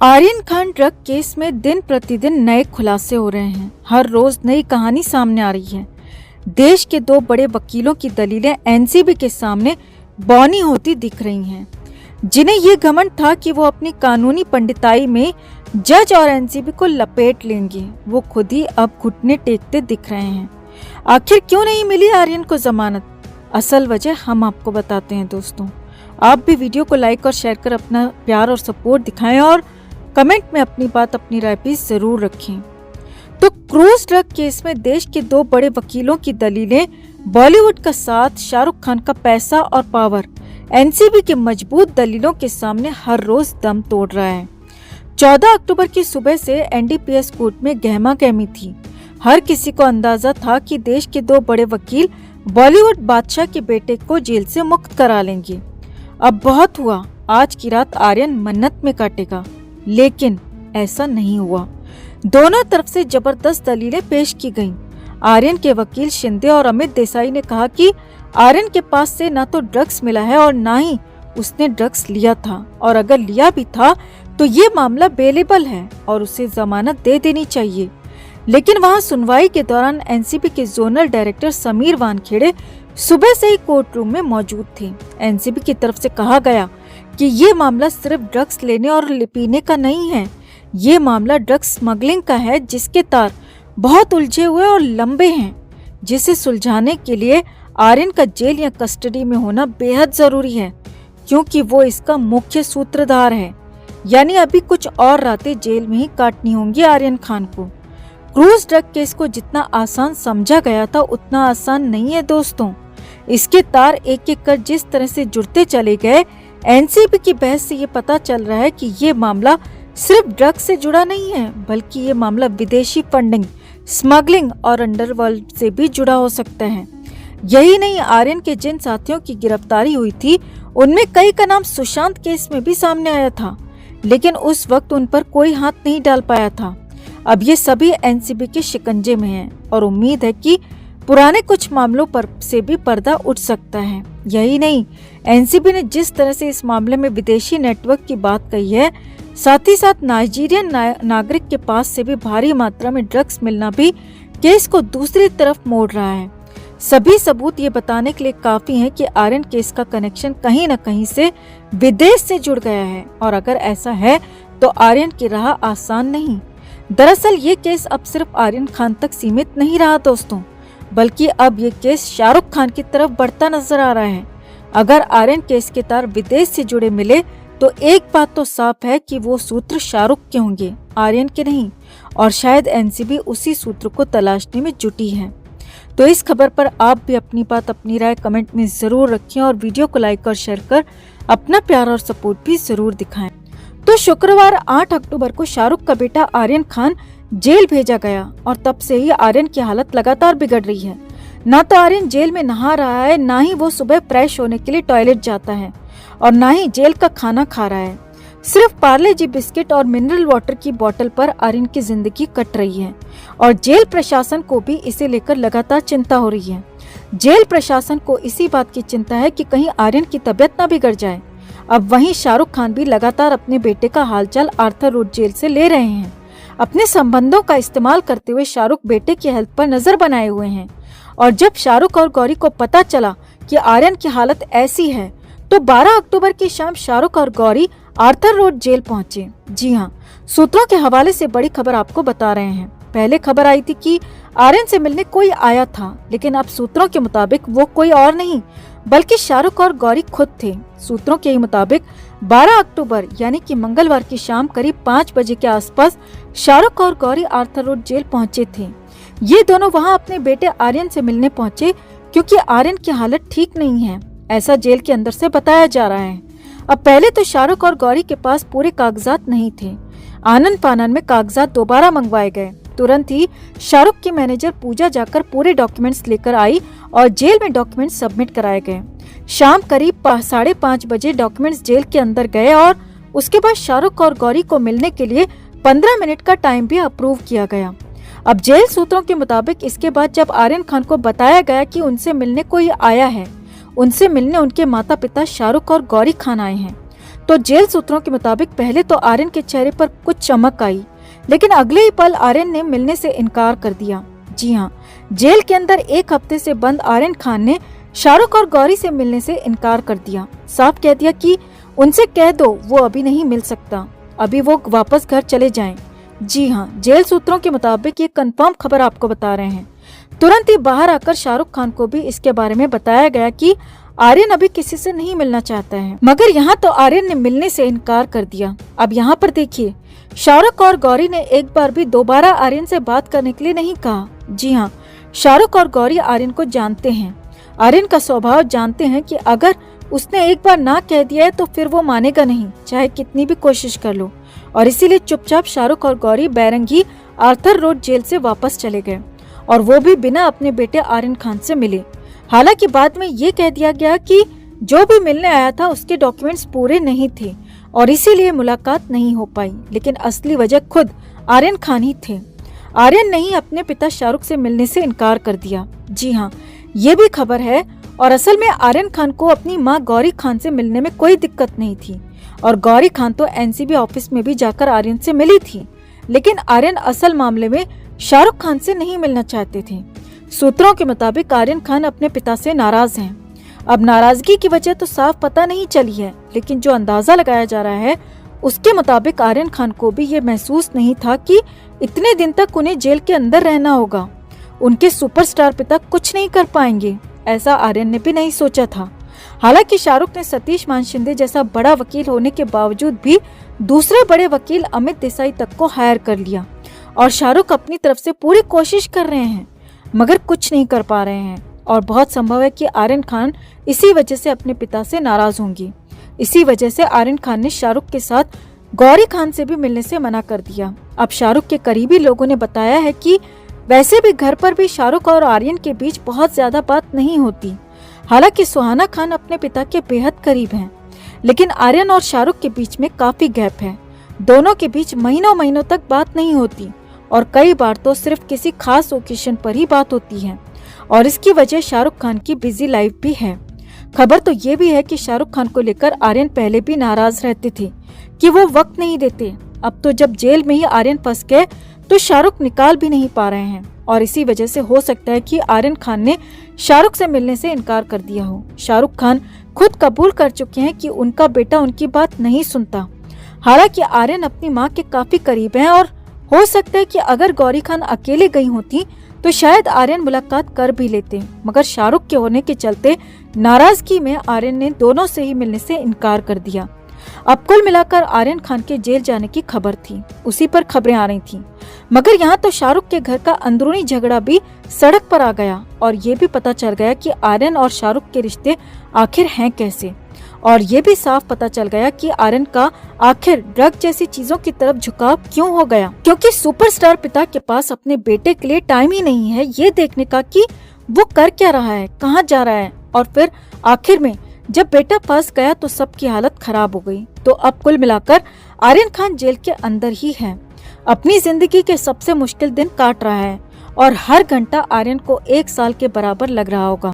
Aryan Khan drug case में दिन प्रतिदिन नए खुलासे हो रहे हैं। हर रोज नई कहानी सामने आ रही है। देश के दो बड़े वकीलों की दलीलें एनसीबी के सामने बौनी होती दिख रही हैं, जिन्हें ये घमंड था कि वो अपनी कानूनी पंडिताई में जज और एनसीबी को लपेट लेंगे। वो खुद ही अब घुटने टेकते दिख रहे हैं। आखिर क्यों नहीं मिली आर्यन को जमानत? असल वजह हम आपको बताते हैं दोस्तों। आप भी वीडियो को लाइक और शेयर कर अपना प्यार और सपोर्ट दिखाएं और कमेंट में अपनी बात, अपनी राय भी जरूर रखें। तो क्रूज ड्रग केस में देश के दो बड़े वकीलों की दलीलें, बॉलीवुड का साथ, शाहरुख खान का पैसा और पावर, एनसीबी की मजबूत दलीलों के सामने हर रोज दम तोड़ रहा है। 14 अक्टूबर की सुबह से एनडीपीएस कोर्ट में गहमा गहमी थी। हर किसी को अंदाजा था कि देश के दो बड़े वकील बॉलीवुड बादशाह के बेटे को जेल से मुक्त करा लेंगे। अब बहुत हुआ, आज की रात आर्यन मन्नत में काटेगा, लेकिन ऐसा नहीं हुआ। दोनों तरफ से जबरदस्त दलीलें पेश की गईं। आर्यन के वकील शिंदे और अमित देसाई ने कहा कि आर्यन के पास से ना तो ड्रग्स मिला है और ना ही उसने ड्रग्स लिया था, और अगर लिया भी था तो ये मामला बेलेबल है और उसे जमानत दे देनी चाहिए। लेकिन वहां सुनवाई के दौरान एनसीबी के जोनल डायरेक्टर समीर वानखेड़े सुबह से ही कोर्ट रूम में मौजूद थे। एनसीबी की तरफ से कहा गया कि ये मामला सिर्फ ड्रग्स लेने और पीने का नहीं है, ये मामला ड्रग्स स्मगलिंग का है, जिसके तार बहुत उलझे हुए और लंबे हैं, जिसे सुलझाने के लिए आर्यन का जेल या कस्टडी में होना बेहद जरूरी है, क्योंकि वो इसका मुख्य सूत्रधार है। यानी अभी कुछ और रातें जेल में ही काटनी होंगी आर्यन खान को। क्रूज ड्रग केस को जितना आसान समझा गया था उतना आसान नहीं है दोस्तों। इसके तार एक एक कर जिस तरह से जुड़ते चले गए, एनसीबी की बहस से ये पता चल रहा है कि ये मामला सिर्फ ड्रग्स से जुड़ा नहीं है, बल्कि ये मामला विदेशी फंडिंग, स्मगलिंग और अंडरवर्ल्ड से भी जुड़ा हो सकता है। यही नहीं, आर्यन के जिन साथियों की गिरफ्तारी हुई थी उनमें कई का नाम सुशांत केस में भी सामने आया था, लेकिन उस वक्त उन पर कोई हाथ नहीं डाल पाया था। अब ये सभी एनसीबी के शिकंजे में हैं और उम्मीद है कि पुराने कुछ मामलों पर से भी पर्दा उठ सकता है। यही नहीं, एनसीबी ने जिस तरह से इस मामले में विदेशी नेटवर्क की बात कही है, साथ ही साथ नाइजीरियन नागरिक के पास से भी भारी मात्रा में ड्रग्स मिलना भी केस को दूसरी तरफ मोड़ रहा है। सभी सबूत ये बताने के लिए काफी हैं कि आर्यन केस का कनेक्शन कहीं न कहीं से विदेश से जुड़ गया है, और अगर ऐसा है तो आर्यन की राह आसान नहीं। दरअसल ये केस अब सिर्फ आर्यन खान तक सीमित नहीं रहा दोस्तों, बल्कि अब ये केस शाहरुख खान की तरफ बढ़ता नजर आ रहा है। अगर आर्यन केस के तार विदेश से जुड़े मिले तो एक बात तो साफ है कि वो सूत्र शाहरुख के होंगे, आर्यन के नहीं, और शायद एनसीबी उसी सूत्र को तलाशने में जुटी है। तो इस खबर पर आप भी अपनी बात, अपनी राय कमेंट में जरूर रखें और वीडियो को लाइक और शेयर कर अपना प्यार और सपोर्ट भी जरूर दिखाएं। तो शुक्रवार 8 अक्टूबर को शाहरुख का बेटा आर्यन खान जेल भेजा गया और तब से ही आर्यन की हालत लगातार बिगड़ रही है। ना तो आर्यन जेल में नहा रहा है, ना ही वो सुबह फ्रेश होने के लिए टॉयलेट जाता है, और ना ही जेल का खाना खा रहा है। सिर्फ पार्ले जी बिस्किट और मिनरल वाटर की बोतल पर आर्यन की जिंदगी कट रही है, और जेल प्रशासन को भी इसे लेकर लगातार चिंता हो रही है। जेल प्रशासन को इसी बात की चिंता है कि कहीं आर्यन की तबीयत न बिगड़ जाए। अब वहीं शाहरुख खान भी लगातार अपने बेटे का हालचाल आर्थर रोड जेल से ले रहे हैं। अपने संबंधों का इस्तेमाल करते हुए शाहरुख बेटे की हेल्थ पर नजर बनाए हुए हैं, और जब शाहरुख और गौरी को पता चला कि आर्यन की हालत ऐसी है तो 12 अक्टूबर की शाम शाहरुख और गौरी आर्थर रोड जेल पहुंचे। जी हाँ, सूत्रों के हवाले से बड़ी खबर आपको बता रहे हैं। पहले खबर आई थी कि आर्यन से मिलने कोई आया था, लेकिन अब सूत्रों के मुताबिक वो कोई और नहीं बल्कि शाहरुख और गौरी खुद थे। सूत्रों के मुताबिक 12 अक्टूबर यानी कि मंगलवार की शाम करीब 5 बजे के आसपास शाहरुख और गौरी आर्थर रोड जेल पहुंचे थे। ये दोनों वहां अपने बेटे आर्यन से मिलने पहुंचे क्योंकि आर्यन की हालत ठीक नहीं है, ऐसा जेल के अंदर से बताया जा रहा है। अब पहले तो शाहरुख और गौरी के पास पूरे कागजात नहीं थे। आनन फानन में कागजात दोबारा मंगवाए गए। तुरंत ही शाहरुख की मैनेजर पूजा जाकर पूरे डॉक्यूमेंट्स लेकर आई और जेल में डॉक्यूमेंट्स सबमिट कराए गए। शाम करीब 5:30 बजे डॉक्यूमेंट्स जेल के अंदर गए और उसके बाद शाहरुख और गौरी को मिलने के लिए 15 मिनट का टाइम भी अप्रूव किया गया। अब जेल सूत्रों के मुताबिक इसके बाद जब आर्यन खान को बताया गया कि उनसे मिलने कोई आया है, उनसे मिलने उनके माता पिता शाहरुख और गौरी खान आए हैं, तो जेल सूत्रों के मुताबिक पहले तो आर्यन के चेहरे पर कुछ चमक आई, लेकिन अगले ही पल आर्यन ने मिलने से इनकार कर दिया। जी हाँ, जेल के अंदर 1 हफ्ते से बंद आर्यन खान ने शाहरुख और गौरी से मिलने से इनकार कर दिया। साफ कह दिया कि उनसे कह दो वो अभी नहीं मिल सकता, अभी वो वापस घर चले जाएं। जी हाँ, जेल सूत्रों के मुताबिक ये कंफर्म खबर आपको बता रहे हैं। तुरंत ही बाहर आकर शाहरुख खान को भी इसके बारे में बताया गया कि आर्यन अभी किसी से नहीं मिलना चाहता है, मगर यहाँ तो आर्यन ने मिलने से इनकार कर दिया। अब यहाँ पर देखिए, शाहरुख और गौरी ने एक बार भी दोबारा आर्यन से बात करने के लिए नहीं कहा। जी हाँ, शाहरुख और गौरी आर्यन को जानते हैं, आर्यन का स्वभाव जानते हैं कि अगर उसने एक बार ना कह दिया है तो फिर वो मानेगा नहीं, चाहे कितनी भी कोशिश कर लो। और इसीलिए चुपचाप शाहरुख और गौरी बैरंगी आर्थर रोड जेल से वापस चले गए, और वो भी बिना अपने बेटे आर्यन खान से मिले। हालांकि बाद में ये कह दिया गया कि जो भी मिलने आया था उसके डॉक्यूमेंट्स पूरे नहीं थे और इसीलिए मुलाकात नहीं हो पाई, लेकिन असली वजह खुद आर्यन खान ही थे। आर्यन ने ही अपने पिता शाहरुख से मिलने से इनकार कर दिया। जी हाँ, ये भी खबर है। और असल में आर्यन खान को अपनी मां गौरी खान से मिलने में कोई दिक्कत नहीं थी, और गौरी खान तो एनसीबी ऑफिस में भी जाकर आर्यन से मिली थी, लेकिन आर्यन असल मामले में शाहरुख खान से नहीं मिलना चाहते थे। सूत्रों के मुताबिक आर्यन खान अपने पिता से नाराज हैं। अब नाराजगी की वजह तो साफ पता नहीं चली है, लेकिन जो अंदाजा लगाया जा रहा है उसके मुताबिक आर्यन खान को भी ये महसूस नहीं था कि इतने दिन तक उन्हें जेल के अंदर रहना होगा। उनके सुपरस्टार पिता कुछ नहीं कर पाएंगे, ऐसा आर्यन ने भी नहीं सोचा था। हालांकि शाहरुख ने सतीश मान शिंदे जैसा बड़ा वकील होने के बावजूद भी दूसरे बड़े वकील अमित देसाई तक को हायर कर लिया, और शाहरुख अपनी तरफ से पूरी कोशिश कर रहे हैं मगर कुछ नहीं कर पा रहे हैं। और बहुत संभव है कि आर्यन खान इसी वजह से अपने पिता से नाराज होंगी। इसी वजह से आर्यन खान ने शाहरुख के साथ गौरी खान से भी मिलने से मना कर दिया। अब शाहरुख के करीबी लोगों ने बताया है कि वैसे भी घर पर भी शाहरुख और आर्यन के बीच बहुत ज्यादा बात नहीं होती। हालांकि सुहाना खान अपने पिता के बेहद करीब हैं, लेकिन आर्यन और शाहरुख के बीच में काफी गैप है। दोनों के बीच महीनों महीनों तक बात नहीं होती, और कई बार तो सिर्फ किसी खास ओकेशन पर ही बात होती है, और इसकी वजह शाहरुख खान की बिजी लाइफ भी है। खबर तो ये भी है कि शाहरुख खान को लेकर आर्यन पहले भी नाराज रहते थे कि वो वक्त नहीं देते। अब तो जब जेल में ही आर्यन फंस गए तो शाहरुख निकाल भी नहीं पा रहे हैं, और इसी वजह से हो सकता है कि आर्यन खान ने शाहरुख से मिलने से इनकार कर दिया हो। शाहरुख खान खुद कबूल कर चुके हैं कि उनका बेटा उनकी बात नहीं सुनता। हालांकि आर्यन अपनी मां के काफी करीब हैं, और हो सकता है कि अगर गौरी खान अकेले गई होती तो शायद आर्यन मुलाकात कर भी लेते, मगर शाहरुख के होने के चलते नाराजगी में आर्यन ने दोनों से ही मिलने से इनकार कर दिया। अब कुल मिलाकर आर्यन खान के जेल जाने की खबर थी, उसी पर खबरें आ रही थीं। मगर यहाँ तो शाहरुख के घर का अंदरूनी झगड़ा भी सड़क पर आ गया, और ये भी पता चल गया कि आर्यन और शाहरुख के रिश्ते आखिर हैं कैसे। और ये भी साफ पता चल गया कि आर्यन का आखिर ड्रग जैसी चीजों की तरफ झुकाव क्यों हो गया, क्योंकि सुपरस्टार पिता के पास अपने बेटे के लिए टाइम ही नहीं है ये देखने का कि वो कर क्या रहा है, कहाँ जा रहा है। और फिर आखिर में जब बेटा फंस गया तो सबकी हालत खराब हो गई। तो अब कुल मिलाकर आर्यन खान जेल के अंदर ही है, अपनी जिंदगी के सबसे मुश्किल दिन काट रहा है, और हर घंटा आर्यन को 1 साल के बराबर लग रहा होगा।